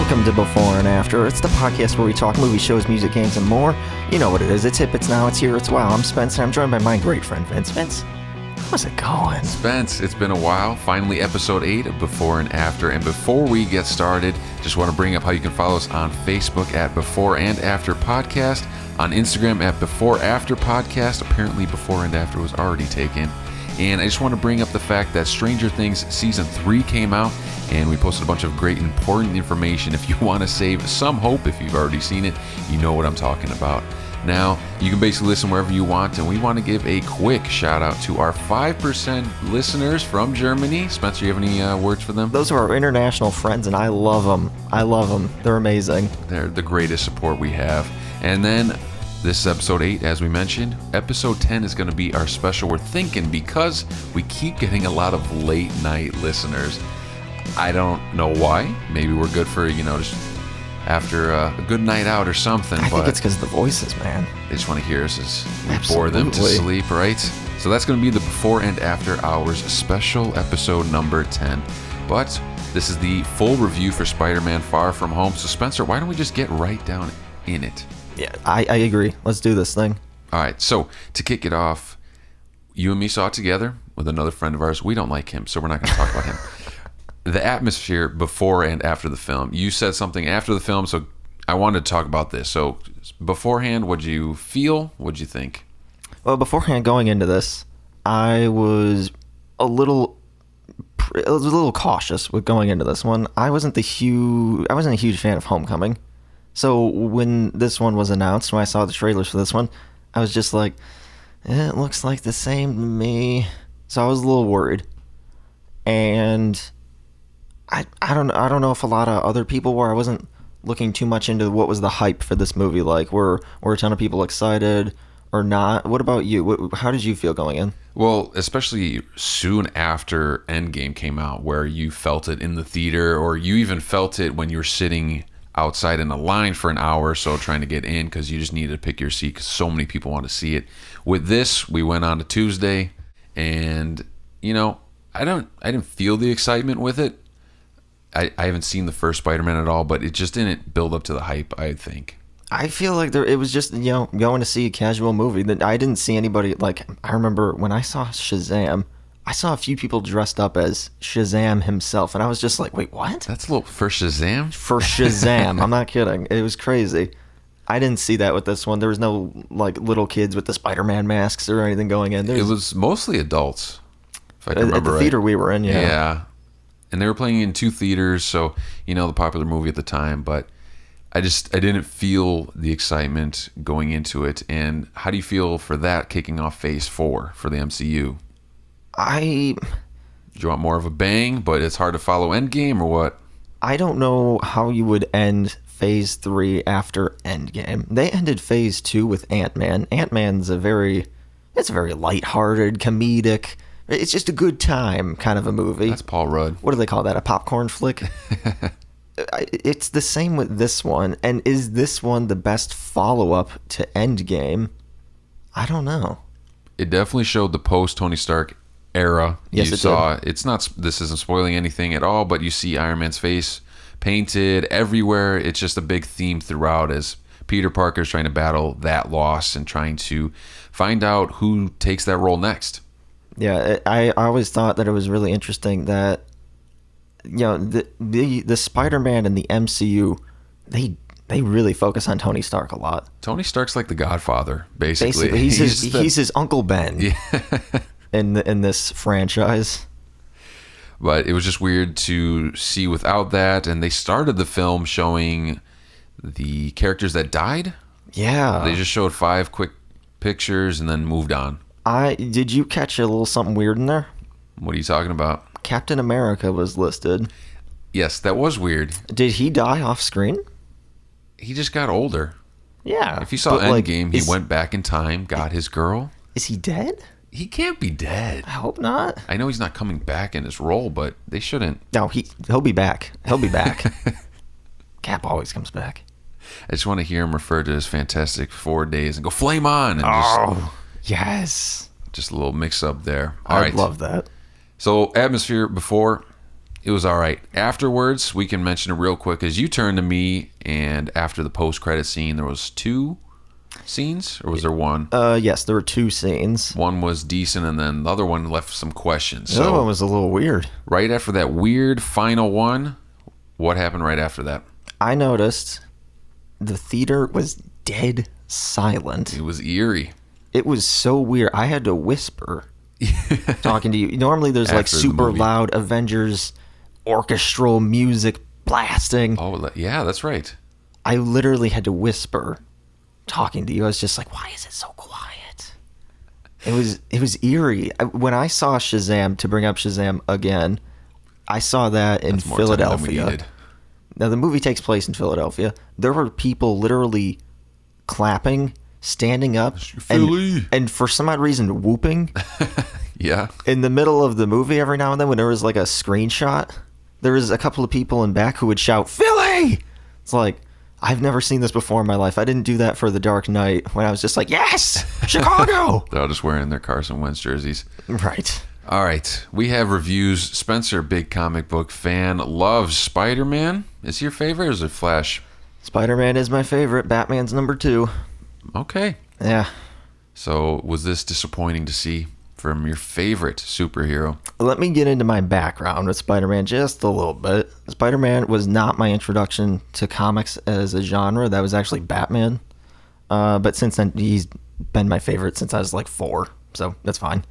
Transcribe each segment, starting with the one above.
Welcome to Before and After. It's the podcast where we talk movies, shows, music, games, and more. You know what it is. It's hip, it's now, it's here, it's wow. I'm Spence, and I'm joined by my great friend Vince. Vince, how's it going? Spence, it's been a while. Finally, episode 8 of Before and After. And before we get started, just want to bring up how you can follow us on Facebook at Before and After Podcast, on Instagram at Before After Podcast. Apparently, Before and After was already taken. And I just want to bring up the fact that Stranger Things Season 3 came out, and we posted a bunch of great important information. If you want to save some hope, if you've already seen it, you know what I'm talking about. Now, you can basically listen wherever you want, and we want to give a quick shout out to our 5% listeners from Germany. Spencer, you have any words for them? Those are our international friends, and I love them. I love them. They're amazing. They're the greatest support we have. And then this is episode 8, as we mentioned. Episode 10 is going to be our special. We're thinking because we keep getting a lot of late night listeners. I don't know why. Maybe we're good for, just after a good night out or something. I think it's because of the voices, man. They just want to hear us as we bore them to sleep, right? So that's going to be the Before and After Hours special episode number 10. But this is the full review for Spider-Man Far From Home. So Spencer, why don't we just get right down in it? Yeah, I agree. Let's do this thing. All right, so to kick it off, you and me saw it together with another friend of ours. We don't like him, so we're not going to talk about him. The atmosphere before and after the film. You said something after the film, so I wanted to talk about this. So beforehand, what'd you feel? What'd you think? Well, beforehand, going into this, I was a little cautious with going into this one. I wasn't a huge fan of Homecoming. So when this one was announced, when I saw the trailers for this one, I was just like, it looks like the same to me. So I was a little worried. And I don't know if a lot of other people were. I wasn't looking too much into what was the hype for this movie like. Were a ton of people excited or not? What about you? How did you feel going in? Well, especially soon after Endgame came out, where you felt it in the theater, or you even felt it when you were sitting outside in a line for an hour or so trying to get in because you just needed to pick your seat because so many people want to see it. With this, we went on to Tuesday, and I didn't feel the excitement with it. I haven't seen the first Spider-Man at all, but it just didn't build up to the hype, I think. I feel like it was just going to see a casual movie. That I didn't see anybody like. I remember when I saw Shazam, I saw a few people dressed up as Shazam himself, and I was just like, wait, what? That's a little for Shazam? For Shazam. I'm not kidding. It was crazy. I didn't see that with this one. There was no like little kids with the Spider-Man masks or anything going in. It was mostly adults, if I can remember right. At the theater we were in, yeah. Yeah. And they were playing in 2 theaters, so, the popular movie at the time, but I didn't feel the excitement going into it. And how do you feel for that kicking off Phase 4 for the MCU? Do you want more of a bang, but it's hard to follow Endgame, or what? I don't know how you would end Phase 3 after Endgame. They ended Phase 2 with Ant-Man. Ant-Man's a very lighthearted, comedic, it's just a good time kind of a movie. That's Paul Rudd. What do they call that, a popcorn flick? It's the same with this one. And is this one the best follow-up to Endgame? I don't know. It definitely showed the post-Tony Stark era. Yes, you saw did. This isn't spoiling anything at all, but you see Iron Man's face painted everywhere. It's just a big theme throughout as Peter Parker's trying to battle that loss and trying to find out who takes that role next. Yeah, I always thought that it was really interesting that the Spider-Man and the MCU, they really focus on Tony Stark a lot. Tony Stark's like the Godfather, basically. He's his Uncle Ben. Yeah. in this franchise. But it was just weird to see without that, and they started the film showing the characters that died. Yeah. They just showed 5 quick pictures and then moved on. Did you catch a little something weird in there? What are you talking about? Captain America was listed. Yes, that was weird. Did he die off screen? He just got older. Yeah. If you saw Endgame, he went back in time, got his girl. Is he dead? He can't be dead. I hope not. I know he's not coming back in his role, but they shouldn't. No, he'll be back. He'll be back. Cap always comes back. I just want to hear him refer to his Fantastic 4 days and go, flame on! And yes. Just a little mix-up there. All right. I'd love that. So, atmosphere before, It was all right. Afterwards, we can mention it real quick as you turned to me, and after the post-credit scene, there was 2 scenes, or was there one? Yes, there were 2 scenes. One was decent, and then the other one left some questions. The other one was a little weird. Right after that weird final one, what happened right after that? I noticed the theater was dead silent. It was eerie. It was so weird. I had to whisper talking to you. Normally there's like After the super movie. loud Avengers orchestral music blasting. Oh, yeah, that's right. I literally had to whisper talking to you. I was just like, why is it so quiet? It was eerie. When I saw Shazam, to bring up Shazam again, I saw that in That's more time than we Philadelphia. needed. Now, the movie takes place in Philadelphia. There were people literally clapping, standing up, Philly. and for some odd reason whooping Yeah. in the middle of the movie every now and then when there was like a screenshot. There was a couple of people in back who would shout, Philly! It's like, I've never seen this before in my life. I didn't do that for The Dark Knight when I was just like, yes, Chicago! They're all just wearing their Carson Wentz jerseys. Right. All right, we have reviews. Spencer, big comic book fan, loves Spider-Man. Is he your favorite or is it Flash? Spider-Man is my favorite. Batman's number 2. Okay. Yeah. So was this disappointing to see from your favorite superhero? Let me get into my background with Spider-Man just a little bit. Spider-Man was not my introduction to comics as a genre. That was actually Batman. But since then, he's been my favorite since I was like 4. So that's fine.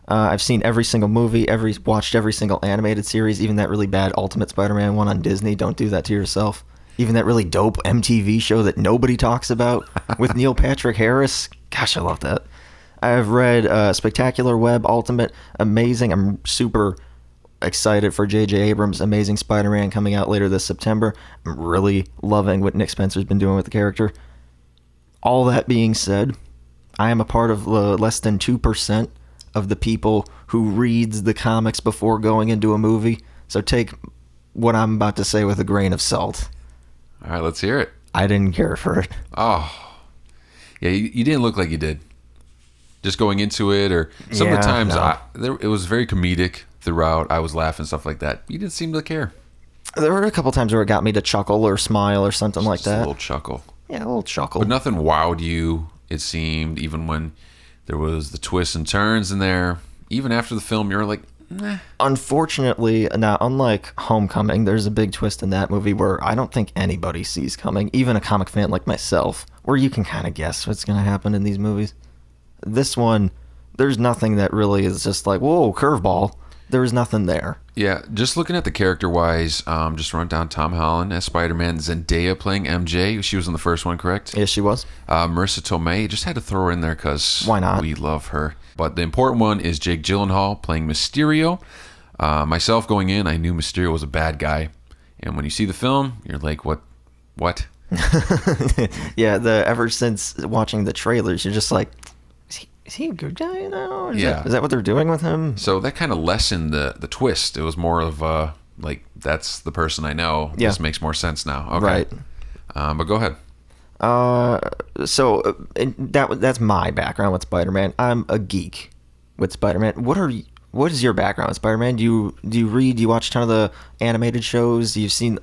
I've seen every single movie, watched every single animated series, even that really bad Ultimate Spider-Man one on Disney. Don't do that to yourself. Even that really dope MTV show that nobody talks about with Neil Patrick Harris. Gosh, I love that. I've read Spectacular Web, Ultimate, amazing. I'm super excited for J.J. Abrams' Amazing Spider-Man coming out later this September. I'm really loving what Nick Spencer's been doing with the character. All that being said, I am a part of less than 2% of the people who reads the comics before going into a movie. So take what I'm about to say with a grain of salt. All right, let's hear it. I didn't care for it. Oh, yeah, you didn't look like you did. Just going into it, or some of the Yeah, times no. it was very comedic throughout. I was laughing, stuff like that. You didn't seem to care. There were a couple times where it got me to chuckle or smile or something like Just a that. little chuckle. Yeah, a little chuckle. But nothing wowed you, it seemed, even when there was the twists and turns in there. Even after the film, you were like, nah. Unfortunately, now, unlike Homecoming, there's a big twist in that movie where I don't think anybody sees coming, even a comic fan like myself, where you can kind of guess what's going to happen in these movies. This one, there's nothing that really is just like, whoa, curveball. There was nothing there. Yeah, just looking at the character-wise, just run down Tom Holland as Spider-Man, Zendaya playing MJ. She was in the first one, correct? Yes, she was. Marissa Tomei, just had to throw her in there because Why not? we love her. But the important one is Jake Gyllenhaal playing Mysterio. Myself going in, I knew Mysterio was a bad guy. And when you see the film, you're like, what? Yeah, ever since watching the trailers, you're just like, is he a good guy now? Is that what they're doing with him? So that kind of lessened the twist. It was more of like, that's the person I know. Yeah. This makes more sense now. Okay. Right. But go ahead. That's my background with Spider-Man. I'm a geek with Spider-Man. What is your background with Spider-Man? Do you read? Do you watch a ton of the animated shows? You've seen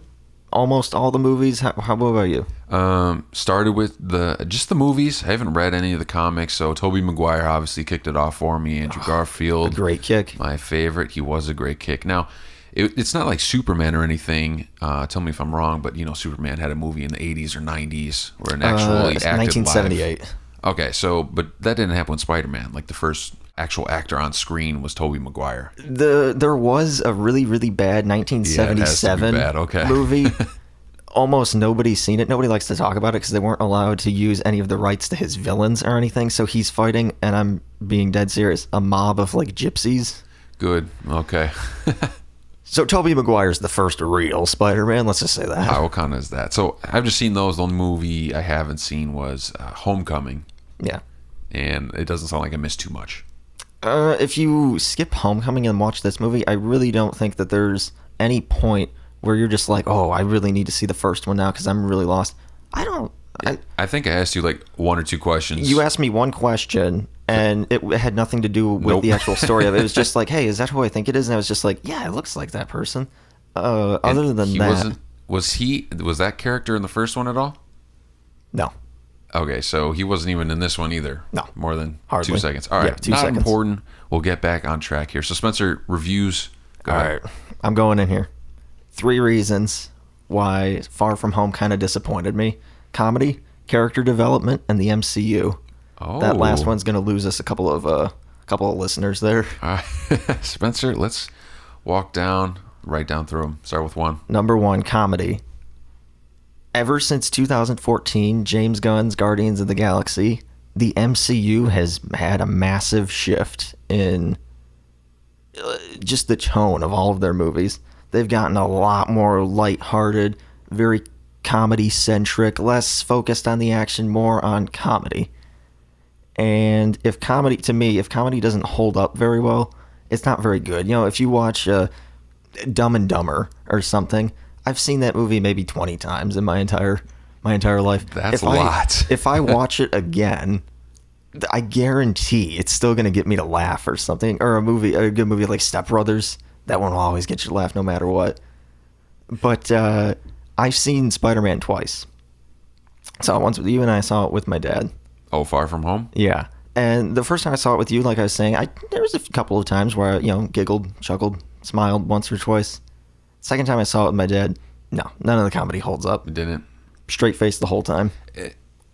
almost all the movies. What about you? Started with just the movies. I haven't read any of the comics. So Tobey Maguire obviously kicked it off for me. Andrew Garfield, Great kick. my favorite. He was a great kick. Now, it's not like Superman or anything. Tell me if I'm wrong, but Superman had a movie in the 80s or 90s where an actually It's acted 1978. live. Okay, but that didn't happen with Spider-Man. Like the first actual actor on screen was Tobey Maguire. There was a really, really bad 1977 bad, okay. movie. Almost nobody's seen it. Nobody likes to talk about it because they weren't allowed to use any of the rights to his villains or anything. So he's fighting, and I'm being dead serious, a mob of like gypsies. Good. Okay. So Tobey Maguire's the first real Spider-Man. Let's just say that. What kind is that? So I've just seen those. The only movie I haven't seen was Homecoming, Yeah. and it doesn't sound like I missed too much. If you skip Homecoming and watch this movie, I really don't think that there's any point where you're just like, oh, I really need to see the first one now because I'm really lost. I think I asked you like one or two questions. You asked me one question, and it had nothing to do with Nope. the actual story of it. It was just like, hey, is that who I think it is? And I was just like, yeah, it looks like that person. Other than he that, wasn't. Was that character in the first one at all? no. Okay, so he wasn't even in this one either. No. More than Hardly. 2 seconds. All right, Yeah, 2 not seconds. important. We'll get back on track here. So Spencer, reviews. Go All ahead. right, I'm going in here. 3 reasons why Far From Home kind of disappointed me: comedy, character development, and the MCU. Oh, That last one's going to lose us a couple of listeners there. Spencer, let's walk down, right down through them. Start with 1. Number 1, comedy. Ever since 2014, James Gunn's Guardians of the Galaxy, the MCU has had a massive shift in just the tone of all of their movies. They've gotten a lot more lighthearted, very comedy-centric, less focused on the action, more on comedy. And if comedy doesn't hold up very well, it's not very good. You know, if you watch Dumb and Dumber or something, I've seen that movie maybe 20 times in my entire life. That's a lot. If I watch it again, I guarantee it's still going to get me to laugh or something. Or a good movie like Step Brothers, that one will always get you to laugh no matter what. But I've seen Spider-Man twice. Saw it once with you, and I saw it with my dad. Oh, Far From Home? Yeah. And the first time I saw it with you, like I was saying, there was a couple of times where I, giggled, chuckled, smiled once or twice. Second time I saw it with my dad, no, none of the comedy holds up. It didn't. Straight face the whole time.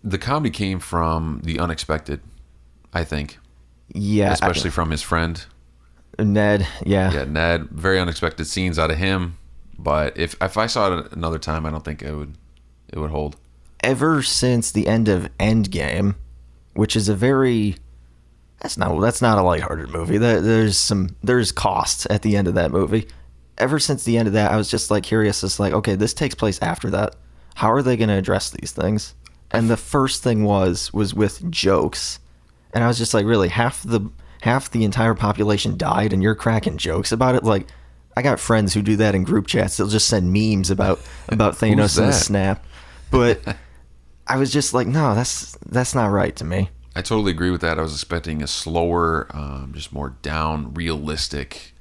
The comedy came from the unexpected, I think. Yeah. Especially from his friend. Ned, yeah. Yeah, Ned. Very unexpected scenes out of him. But if I saw it another time, I don't think it would hold. Ever since the end of Endgame, which is that's not a lighthearted movie. There's costs at the end of that movie. Ever since the end of that, I was just like curious. It's like, okay, this takes place after that. How are they going to address these things? And the first thing was with jokes, and I was just like, really, half the entire population died, and you're cracking jokes about it. Like, I got friends who do that in group chats. They'll just send memes about Thanos and the snap. But I was just like, no, that's not right to me. I totally agree with that. I was expecting a slower, just more down, realistic,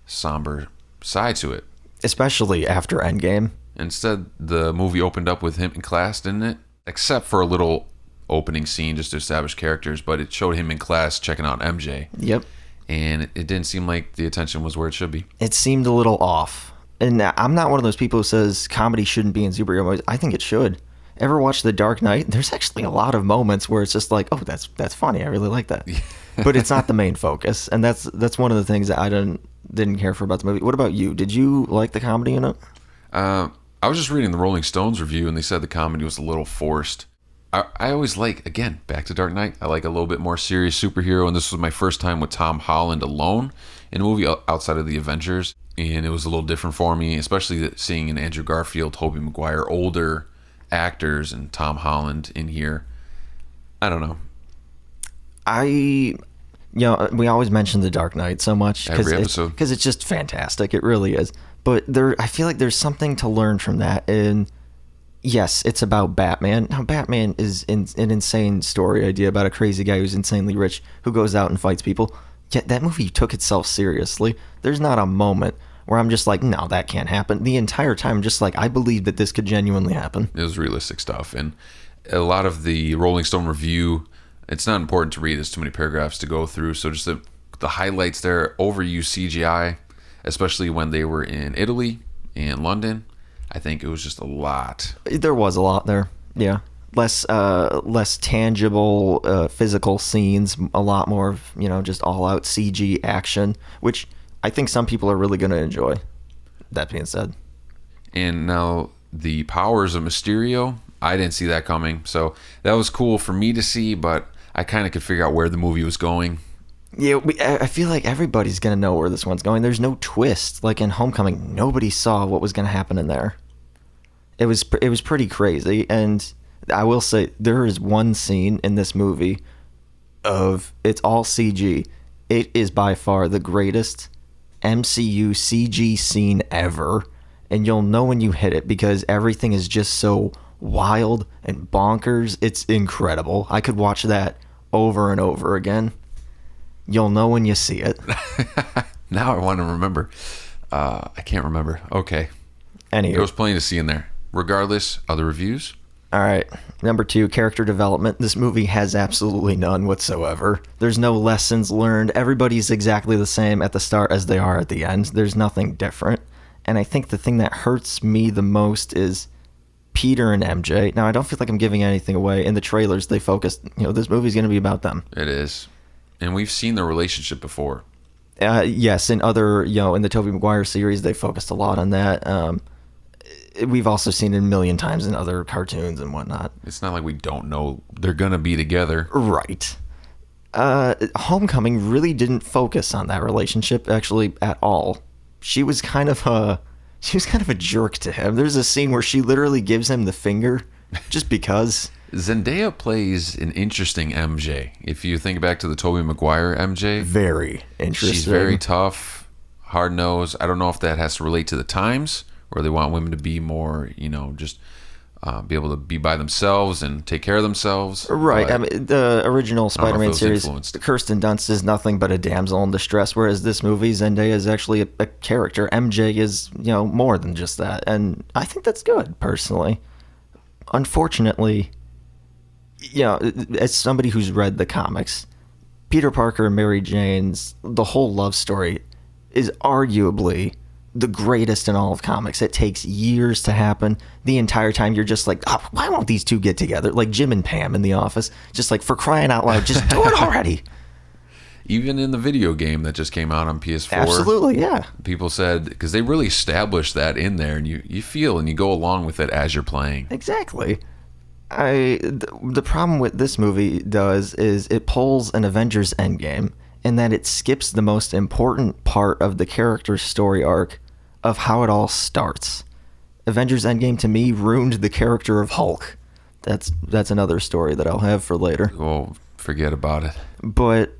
somber side to it. Especially after Endgame. Instead, the movie opened up with him in class, didn't it? Except for a little opening scene just to establish characters, but it showed him in class checking out MJ. Yep. And it didn't seem like the attention was where it should be. It seemed a little off. And I'm not one of those people who says comedy shouldn't be in superhero movies. I think it should. Ever watch The Dark Knight? There's actually a lot of moments where it's just like, oh, that's funny. I really like that. But it's not the main focus. And that's one of the things that I didn't care for about the movie. What about you? Did you like the comedy in it? I was just reading the Rolling Stones review, and they said the comedy was a little forced. I always like, again, back to Dark Knight, I like a little bit more serious superhero, and this was my first time with Tom Holland alone in a movie outside of the Avengers, and it was a little different for me, especially seeing an Andrew Garfield, Tobey Maguire, older actors, and Tom Holland in here. I don't know. We always mention The Dark Knight so much. Every episode. Because it's just fantastic. It really is. But I feel like there's something to learn from that. And yes, it's about Batman. Now, Batman is an insane story idea about a crazy guy who's insanely rich who goes out and fights people. Yet that movie took itself seriously. There's not a moment where I'm just like, no, that can't happen. The entire time, I'm just like, I believe that this could genuinely happen. It was realistic stuff. And a lot of the Rolling Stone review, it's not important to read. There's too many paragraphs to go through. So just the highlights there, overused CGI, especially when they were in Italy and London. I think it was just a lot. There was a lot there. Yeah. Less tangible physical scenes, a lot more of, just all out CG action, which I think some people are really going to enjoy. That being said. And now the powers of Mysterio, I didn't see that coming. So that was cool for me to see, but I kind of could figure out where the movie was going. Yeah, I feel like everybody's going to know where this one's going. There's no twist. Like in Homecoming, nobody saw what was going to happen in there. It was pretty crazy. And I will say, there is one scene in this movie it's all CG. It is by far the greatest MCU CG scene ever. And you'll know when you hit it because everything is just so wild and bonkers. It's incredible. I could watch that over and over again. You'll know when you see it. Now I want to remember. I can't remember. Okay. Anywho. There was plenty to see in there. Regardless, other reviews? All right. Number 2, character development. This movie has absolutely none whatsoever. There's no lessons learned. Everybody's exactly the same at the start as they are at the end. There's nothing different. And I think the thing that hurts me the most is Peter and MJ. Now, I don't feel like I'm giving anything away. In the trailers, they focused, this movie's going to be about them. It is. And we've seen their relationship before. Yes, in other, in the Tobey Maguire series, they focused a lot on that. We've also seen it a million times in other cartoons and whatnot. It's not like we don't know they're going to be together. Right. Homecoming really didn't focus on that relationship actually at all. She was kind of a jerk to him. There's a scene where she literally gives him the finger just because. Zendaya plays an interesting MJ. If you think back to the Tobey Maguire MJ, very interesting. She's very tough, hard-nosed. I don't know if that has to relate to the times, where they want women to be more, just be able to be by themselves and take care of themselves. Right. I mean, the original Spider-Man series, influenced. Kirsten Dunst is nothing but a damsel in distress, whereas this movie, Zendaya is actually a character. MJ is, more than just that. And I think that's good, personally. Unfortunately, as somebody who's read the comics, Peter Parker and Mary Jane's, the whole love story is arguably the greatest in all of comics. It takes years to happen. The entire time you're just like, oh, why won't these two get together? Like Jim and Pam in The Office. Just like, for crying out loud, just do it already. Even in the video game that just came out on PS4. Absolutely, yeah. People said, because they really established that in there, and you feel and you go along with it as you're playing. Exactly. The problem with this movie is it pulls an Avengers Endgame in that it skips the most important part of the character's story arc of how it all starts. Avengers Endgame, to me, ruined the character of Hulk. That's another story that I'll have for later. Oh, forget about it. But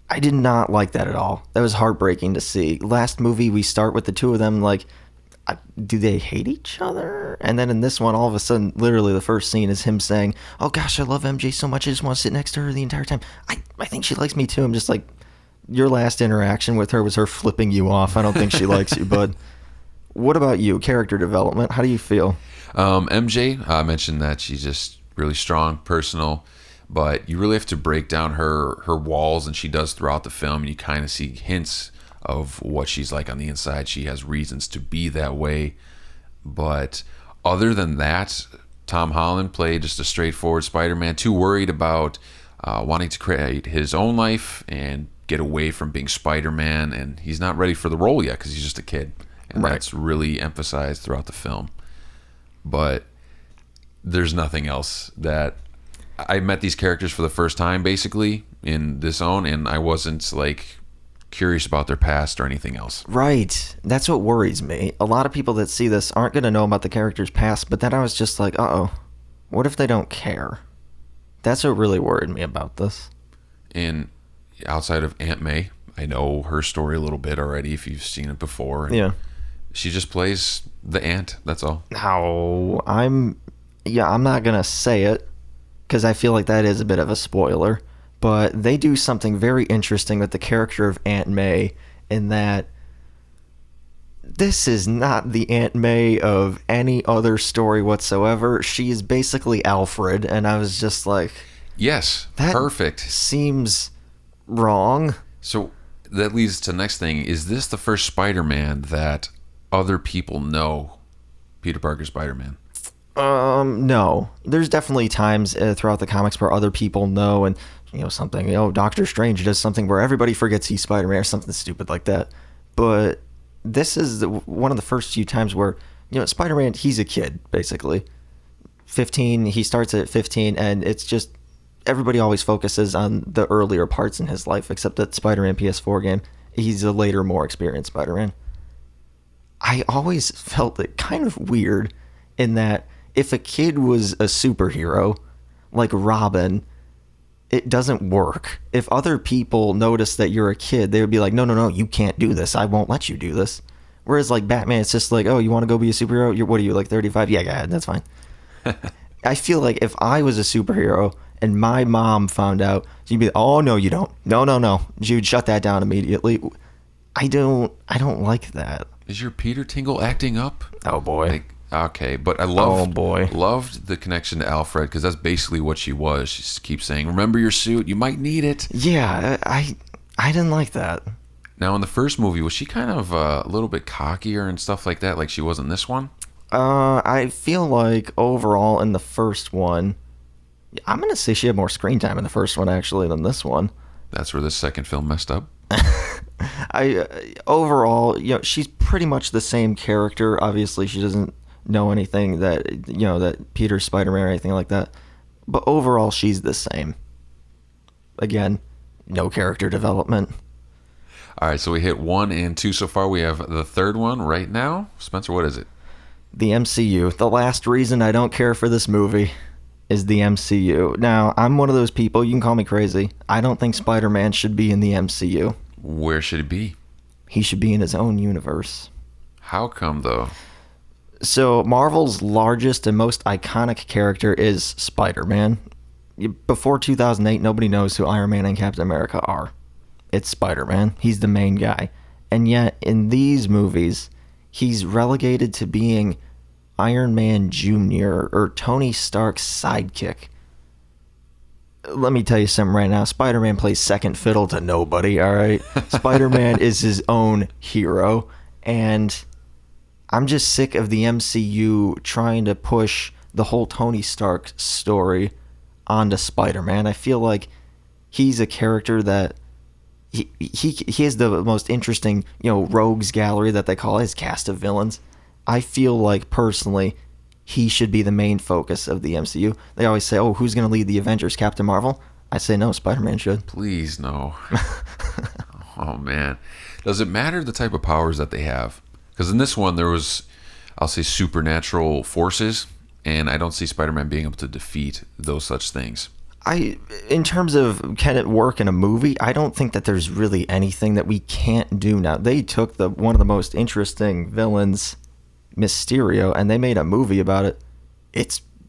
I did not like that at all. That was heartbreaking to see. Last movie, we start with the two of them, like, do they hate each other? And then in this one, all of a sudden, literally the first scene is him saying, oh gosh, I love MJ so much, I just want to sit next to her the entire time. I think she likes me too. I'm just like, your last interaction with her was her flipping you off. I don't think she likes you, bud. What about you? Character development, how do you feel? MJ, I mentioned that she's just really strong, personal, but you really have to break down her walls, and she does throughout the film, and you kind of see hints of what she's like on the inside. She has reasons to be that way. But other than that, Tom Holland played just a straightforward Spider-Man, too worried about wanting to create his own life and get away from being Spider-Man, and he's not ready for the role yet because he's just a kid. And right. That's really emphasized throughout the film. But there's nothing else that... I met these characters for the first time, basically, in this own, and I wasn't, like, curious about their past or anything else. Right. That's what worries me. A lot of people that see this aren't going to know about the character's past, but then I was just like, uh-oh, what if they don't care? That's what really worried me about this. And outside of Aunt May, I know her story a little bit already if you've seen it before. And yeah. She just plays the aunt, that's all. Now, I'm not going to say it because I feel like that is a bit of a spoiler. But they do something very interesting with the character of Aunt May in that this is not the Aunt May of any other story whatsoever. She is basically Alfred, and I was just like... Yes, that perfect. Seems wrong. So that leads to the next thing. Is this the first Spider-Man that other people know Peter Parker Spider-Man? No. There's definitely times throughout the comics where other people know, and something, Doctor Strange does something where everybody forgets he's Spider-Man or something stupid like that. But this is one of the first few times where, Spider-Man, he's a kid, basically. 15, he starts at 15, and it's just, everybody always focuses on the earlier parts in his life, except that Spider-Man PS4 game, he's a later, more experienced Spider-Man. I always felt it kind of weird in that if a kid was a superhero, like Robin, it doesn't work. If other people notice that you're a kid, they would be like, no, you can't do this. I won't let you do this. Whereas like Batman, it's just like, oh, you want to go be a superhero? What are you, like 35? Yeah, that's fine. I feel like if I was a superhero and my mom found out, she'd be like, oh, no, you don't. No. She would shut that down immediately. I don't like that. Is your Peter Tingle acting up? Oh boy. Like, okay, but I Oh, boy. loved the connection to Alfred because that's basically what she was. She just keeps saying, "Remember your suit? You might need it." Yeah, I didn't like that. Now, in the first movie, was she kind of a little bit cockier and stuff like that, like she was in this one? I feel like overall in the first one, I'm gonna say she had more screen time in the first one actually than this one. That's where the second film messed up. Overall, she's pretty much the same character. Obviously, she doesn't know anything that Peter's Spider-Man or anything like that. But overall, she's the same. Again, no character development. All right, so we hit 1 and 2 so far. We have the third one right now. Spencer, what is it? The MCU. The last reason I don't care for this movie is the MCU. Now, I'm one of those people, you can call me crazy. I don't think Spider-Man should be in the MCU. Where should it be? He should be in his own universe. How come, though? So, Marvel's largest and most iconic character is Spider-Man. Before 2008, nobody knows who Iron Man and Captain America are. It's Spider-Man. He's the main guy. And yet, in these movies, he's relegated to being Iron Man Jr. or Tony Stark's sidekick. Let me tell you something right now. Spider-Man plays second fiddle to nobody, all right? Spider-Man is his own hero. And I'm just sick of the MCU trying to push the whole Tony Stark story onto Spider-Man. I feel like he's a character that he has the most interesting, rogues gallery that they call his cast of villains. I feel like personally he should be the main focus of the MCU. They always say, "Oh, who's going to lead the Avengers? Captain Marvel?" I say no, Spider-Man should. Please, no. Oh, man. Does it matter the type of powers that they have? Because in this one, there was, I'll say, supernatural forces, and I don't see Spider-Man being able to defeat those such things. In terms of can it work in a movie, I don't think that there's really anything that we can't do now. They took one of the most interesting villains, Mysterio, and they made a movie about it.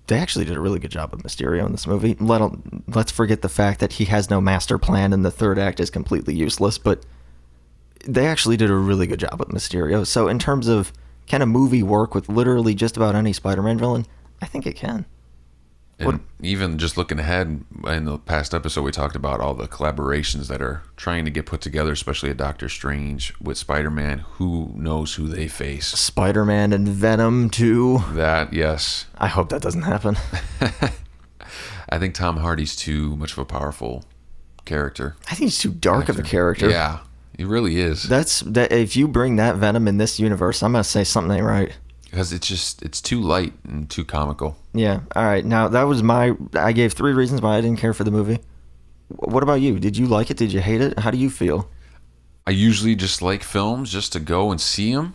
They actually did a really good job with Mysterio in this movie. Let's forget the fact that he has no master plan and the third act is completely useless, but they actually did a really good job with Mysterio. So in terms of can a movie work with literally just about any Spider-Man villain, I think it can. And even just looking ahead, in the past episode, we talked about all the collaborations that are trying to get put together, especially a Doctor Strange with Spider-Man. Who knows who they face? Spider-Man and Venom, too. That, yes. I hope that doesn't happen. I think Tom Hardy's too much of a powerful character. I think he's too dark of a character. Yeah, he really is. If you bring that Venom in this universe, I'm going to say something ain't right. Because it's too light and too comical. Yeah. All right. Now, I gave 3 reasons why I didn't care for the movie. What about you? Did you like it? Did you hate it? How do you feel? I usually just like films just to go and see them.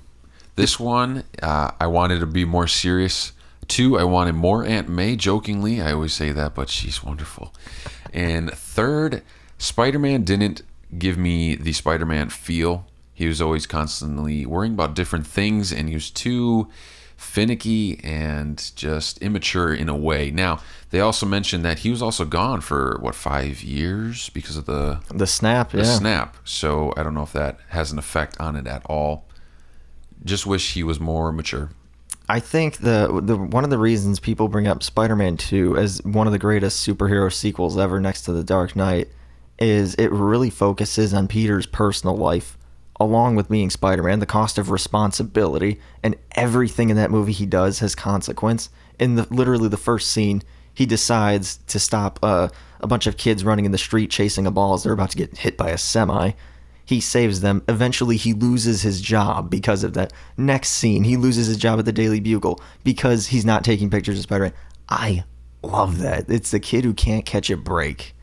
This one, I wanted to be more serious. 2, I wanted more Aunt May, jokingly. I always say that, but she's wonderful. And 3rd, Spider-Man didn't give me the Spider-Man feel. He was always constantly worrying about different things, and he was too finicky and just immature in a way. Now, they also mentioned that he was also gone for, 5 years because of the snap, the snap. So I don't know if that has an effect on it at all. Just wish he was more mature. I think the one of the reasons people bring up Spider-Man 2 as one of the greatest superhero sequels ever next to The Dark Knight is it really focuses on Peter's personal life. Along with being Spider-Man, the cost of responsibility, and everything in that movie he does has consequence. In literally the first scene, he decides to stop a bunch of kids running in the street chasing a ball as they're about to get hit by a semi. He saves them. Eventually, he loses his job because of that. Next scene, he loses his job at the Daily Bugle because he's not taking pictures of Spider-Man. I love that. It's the kid who can't catch a break.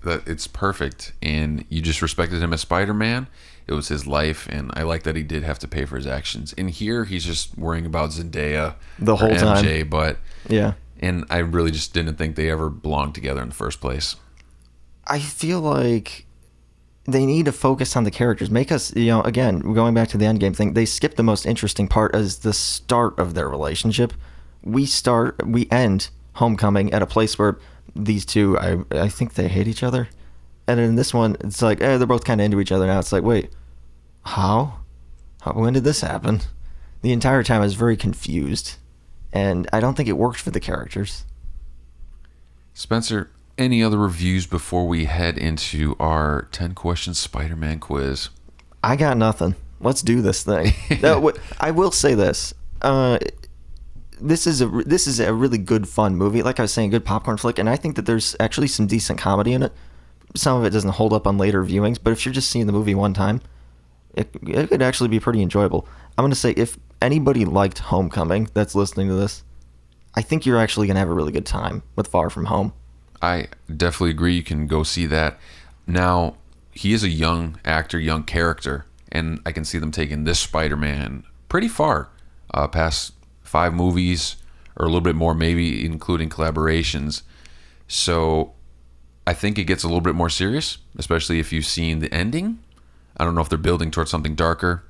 That it's perfect, and you just respected him as Spider-Man. It was his life, and I like that he did have to pay for his actions. In here, he's just worrying about Zendaya the whole time. MJ, but yeah, and I really just didn't think they ever belonged together in the first place. I feel like they need to focus on the characters. Make us, again, going back to the Endgame thing, they skipped the most interesting part as the start of their relationship. We end Homecoming at a place where these two, I think they hate each other. And in this one, it's like, they're both kind of into each other now. It's like, wait, how? When did this happen? The entire time I was very confused, and I don't think it worked for the characters. Spencer, any other reviews before we head into our 10-question Spider-Man quiz? I got nothing. Let's do this thing. No, I will say this. This is a really good, fun movie. Like I was saying, good popcorn flick, and I think that there's actually some decent comedy in it. Some of it doesn't hold up on later viewings, but if you're just seeing the movie one time, it could actually be pretty enjoyable. I'm going to say, if anybody liked Homecoming that's listening to this, I think you're actually going to have a really good time with Far From Home. I definitely agree. You can go see that. Now, he is a young actor, young character, and I can see them taking this Spider-Man pretty far, past 5 movies, or a little bit more, maybe including collaborations. So I think it gets a little bit more serious, especially if you've seen the ending. I don't know if they're building towards something darker.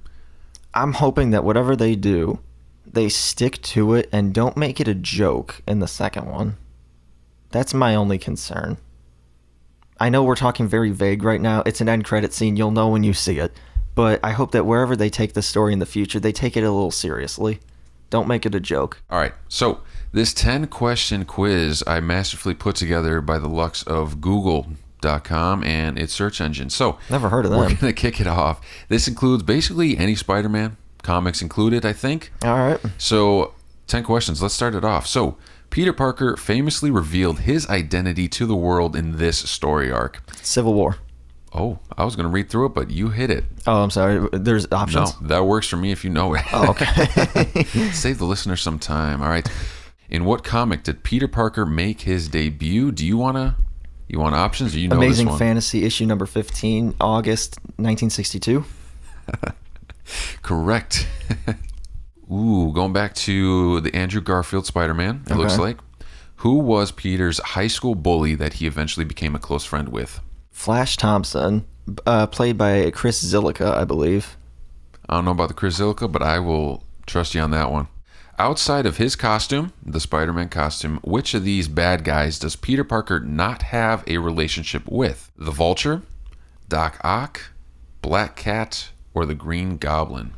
I'm hoping that whatever they do, they stick to it and don't make it a joke in the second one. That's my only concern. I know we're talking very vague right now. It's an end credit scene. You'll know when you see it. But I hope that wherever they take the story in the future, they take it a little seriously. Don't make it a joke. All right. So this 10-question quiz I masterfully put together by the lux of Google.com and its search engine. So Never heard of them. We're going to kick it off. This includes basically any Spider-Man, comics included, I think. All right. So 10 questions. Let's start it off. So Peter Parker famously revealed his identity to the world in this story arc. Civil War. Oh, I was going to read through it, but you hit it. Oh, I'm sorry. There's No, options. that works for me if you know it. Oh, okay. Save the listener some time. All right. In what comic did Peter Parker make his debut? Do you want options? Or you know Amazing this one? Fantasy issue number 15, August 1962. Correct. Ooh, going back to the Andrew Garfield Spider-Man, it looks Okay. like. Who was Peter's high school bully that he eventually became a close friend with? Flash Thompson, played by Chris Zillica, I believe. I don't know about the Chris Zillica, but I will trust you on that one. Outside of his costume, the Spider-Man costume, which of these bad guys does Peter Parker not have a relationship with? The Vulture, Doc Ock, Black Cat, or the Green Goblin?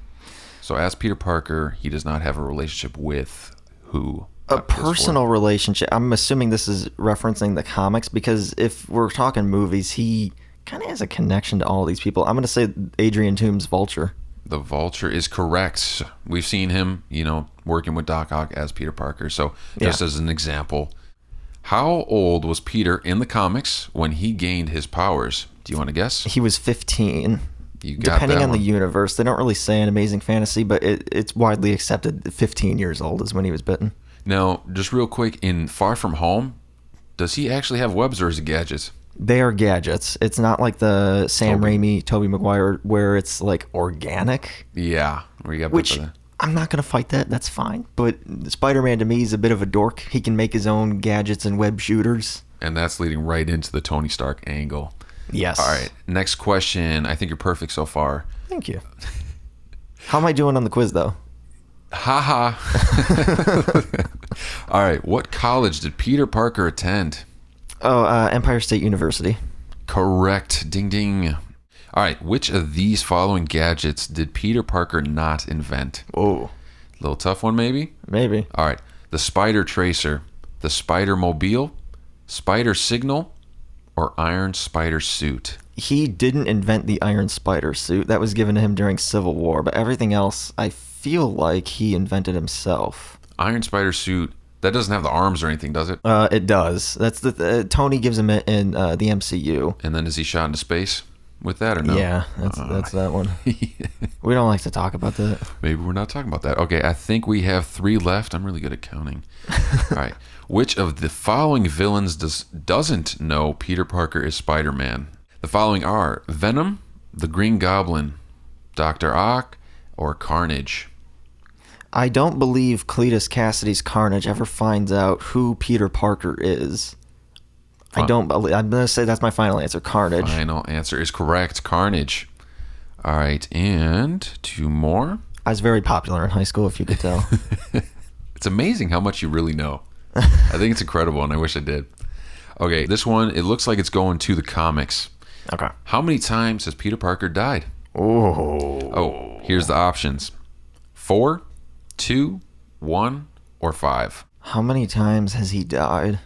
So as Peter Parker, he does not have a relationship with who? A personal relationship. I'm assuming this is referencing the comics, because if we're talking movies, he kind of has a connection to all these people. I'm going to say Adrian Toomes' Vulture. The Vulture is correct. We've seen him, working with Doc Ock as Peter Parker. So just as an example, how old was Peter in the comics when he gained his powers? Do you want to guess? He was 15. You got Depending that on one. the universe, they don't really say in Amazing Fantasy, but it's widely accepted that 15 years old is when he was bitten. Now, just real quick, in Far From Home, does he actually have webs or is it gadgets? They are gadgets. It's not like the Sam Raimi, Tobey Maguire, where it's like organic. Yeah, where you got bit Which by that. I'm not going to fight that. That's fine. But Spider-Man to me is a bit of a dork. He can make his own gadgets and web shooters. And that's leading right into the Tony Stark angle. Yes. All right, next question. I think you're perfect so far. Thank you. How am I doing on the quiz, though? Ha All right, what college did Peter Parker attend? Oh, Empire State University. Correct. Ding ding. All right, which of these following gadgets did Peter Parker not invent? Oh, Little tough one, maybe? maybe. All right, the Spider Tracer, the Spider Mobile, Spider Signal, or Iron Spider Suit? He didn't invent the Iron Spider suit. That was given to him during Civil War. But everything else, I feel like he invented himself. Iron Spider Suit, that doesn't have the arms or anything, does it? It does. That's Tony gives him it in the MCU. And then is he shot into space with that or no? Yeah, that's that one. We don't like to talk about that. Maybe we're not talking about that. Okay, I think we have 3 left. I'm really good at counting. All right. Which of the following villains doesn't know Peter Parker is Spider-Man? The following are Venom, the Green Goblin, Dr. Ock, or Carnage. I don't believe Cletus Cassidy's Carnage ever finds out who Peter Parker is. I don't believe. I'm going to say that's my final answer, Carnage. Final answer is correct, Carnage. All right, and 2 more. I was very popular in high school, if you could tell. It's amazing how much you really know. I think it's incredible, and I wish I did. Okay, this one, it looks like it's going to the comics. Okay. How many times has Peter Parker died? Oh, here's the options: 4, 2, 1, or 5. How many times has he died?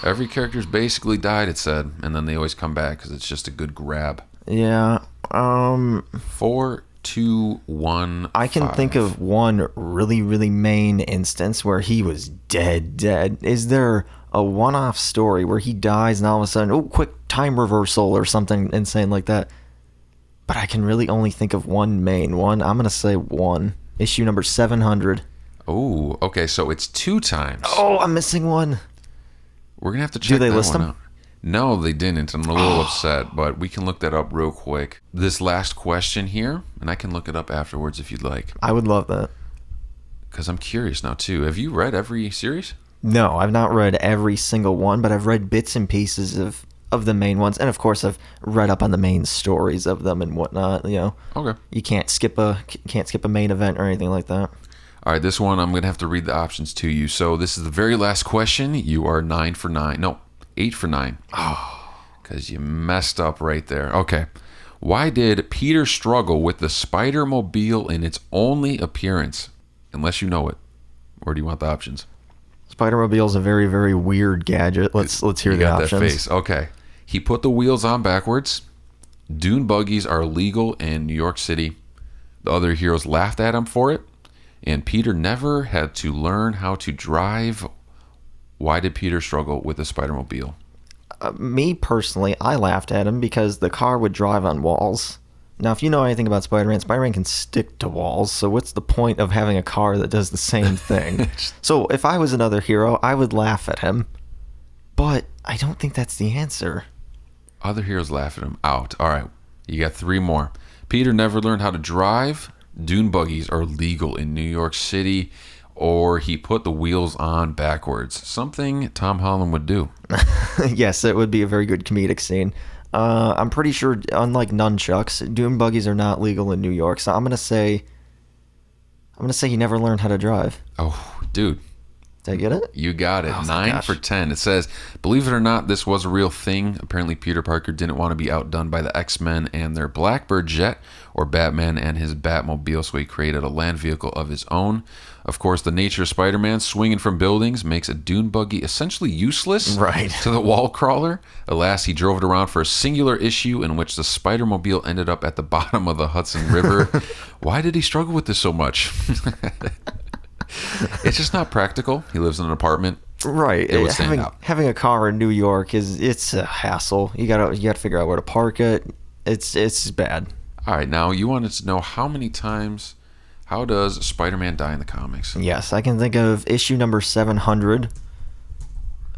Every character's basically died, it said, and then they always come back because it's just a good grab. Yeah. 4, 2, 1. I can 5. think of one really, really main instance where he was dead. Is there a one-off story where he dies and all of a sudden, oh, quick time reversal or something insane like that? But I can really only think of one main one. I'm going to say 1. Issue number 700. Oh, okay, so it's 2 times. Oh, I'm missing one. We're going to have to check they that list one them? out. No, they didn't. I'm a little upset, but we can look that up real quick. This last question here, and I can look it up afterwards if you'd like, I would love that. because I'm curious now, too. Have you read every series? No, I've not read every single one, but I've read bits and pieces of the main ones. And, of course, I've read up on the main stories of them and whatnot. You know, Okay. you can't skip a main event or anything like that. All right, this one, I'm going to have to read the options to you. So this is the very last question. You are 9 for 9. No, 8 for 9. Oh, because you messed up right there. Okay. Why did Peter struggle with the Spider-Mobile in its only appearance? Unless you know it. Or do you want the options? Spider-Mobile's a very, very weird gadget. Let's hear You the got options. that face. Okay. He put the wheels on backwards. Dune buggies are illegal in New York City. The other heroes laughed at him for it. And Peter never had to learn how to drive. Why did Peter struggle with the Spider-Mobile? Me personally, I laughed at him because the car would drive on walls. Now, if you know anything about Spider-Man, Spider-Man can stick to walls, so what's the point of having a car that does the same thing? So if I was another hero, I would laugh at him. But I don't think that's the answer. Other heroes laugh at him. Out. All right. You got 3 more. Peter never learned how to drive. Dune buggies are legal in New York City. Or he put the wheels on backwards. Something Tom Holland would do. Yes, it would be a very good comedic scene. I'm pretty sure, unlike nunchucks, dune buggies are not legal in New York. So I'm gonna say he never learned how to drive. Oh, dude. Did I get it? You got it. Oh, 9 gosh. for 10. It says, believe it or not, this was a real thing. Apparently, Peter Parker didn't want to be outdone by the X-Men and their Blackbird jet or Batman and his Batmobile, so he created a land vehicle of his own. Of course, the nature of Spider-Man swinging from buildings makes a dune buggy essentially useless Right. to the wall crawler. Alas, he drove it around for a singular issue in which the Spider-Mobile ended up at the bottom of the Hudson River. Why did he struggle with this so much? It's just not practical. He lives in an apartment. Right. It would stand out. Having a car in New York it's a hassle. You gotta figure out where to park it. It's bad. All right, now you wanted to know how does Spider-Man die in the comics? Yes, I can think of issue number 700,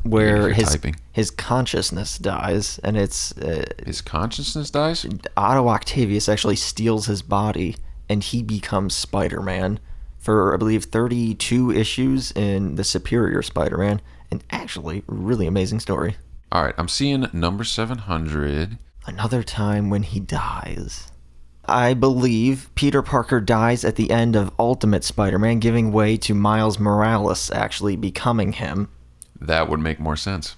where You're typing. his consciousness dies, and it's His consciousness dies? Otto Octavius actually steals his body, and he becomes Spider-Man for, I believe, 32 issues in the Superior Spider-Man. And actually, really amazing story. All right, I'm seeing number 700. Another time when he dies. I believe Peter Parker dies at the end of Ultimate Spider-Man, giving way to Miles Morales actually becoming him. That would make more sense.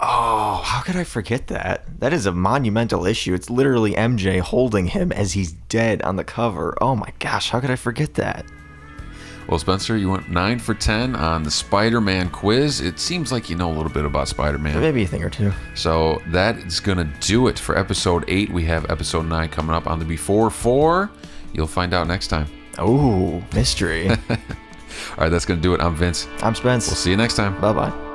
Oh, how could I forget that? That is a monumental issue. It's literally MJ holding him as he's dead on the cover. Oh my gosh, how could I forget that? Well, Spencer, you went 9 for 10 on the Spider-Man quiz. It seems like you know a little bit about Spider-Man. Maybe a thing or two. So that is going to do it for episode 8. We have episode 9 coming up on the Before 4. You'll find out next time. Oh, mystery. All right, that's going to do it. I'm Vince. I'm Spence. We'll see you next time. Bye-bye.